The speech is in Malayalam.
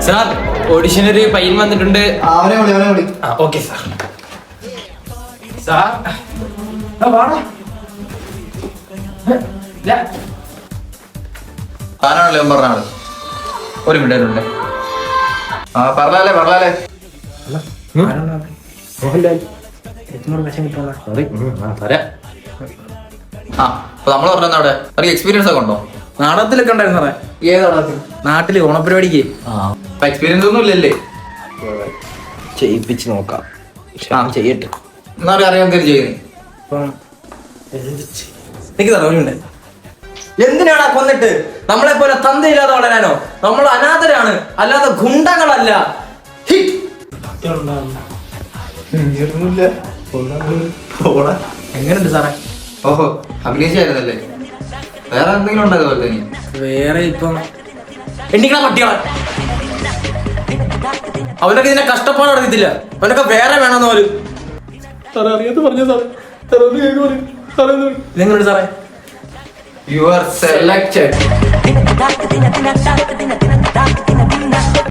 സാർ ഓഡിഷനൊരു പയ്യൻ വന്നിട്ടുണ്ട്. Okay sir. സാർ താനാണല്ലോ പറഞ്ഞ ആള്. ഒരു മിനിറ്റ് ആ പറഞ്ഞാലേ ആ അപ്പൊ നമ്മള് പറഞ്ഞ അവിടെ ഒരു എക്സ്പീരിയൻസ് ഒക്കെ ഉണ്ടോ? നാടകത്തിലൊക്കെ ഉണ്ടായിരുന്നു സാറേ. ഏത് നാടകത്തിൽ? നാട്ടില് ഓണപരിപാടിക്ക്. അപ്പൊ എക്സ്പീരിയൻസ് ഒന്നും ഇല്ലല്ലേ? ചെയ്യിപ്പിച്ച് നോക്കാം. ചെയ്യട്ടെ എന്നാലും അറിയാൻ എന്തെങ്കിലും ചെയ്യുന്നു. എനിക്ക് തറവുണ്ട്. എന്തിനാണ് കൊന്നിട്ട്? നമ്മളെ പോലെ തന്തയില്ലാതെ വളരാനോ? നമ്മൾ അനാഥരാണ്, അല്ലാതെ ഗുണ്ടകളല്ല. എങ്ങനെയുണ്ട് സാറേ? ഓഹോ, അഭിനയിച്ചായിരുന്നല്ലേ? വേറെ എന്തെങ്കിലും ഉണ്ടാകും പോലെ തന്നെ? വേറെ ഇപ്പം എണ്ണിക്കണ പട്ടികളെ അവനൊക്കെ ഇതിനെ കഷ്ടപ്പാട് അറിയത്തില്ല. അവനൊക്കെ വേറെ വേണമെന്ന് പോലും സാറേ അറിയാത്ത പറഞ്ഞ സാറേ. ഇതെങ്ങനെയുണ്ട് സാറേ? You are selected.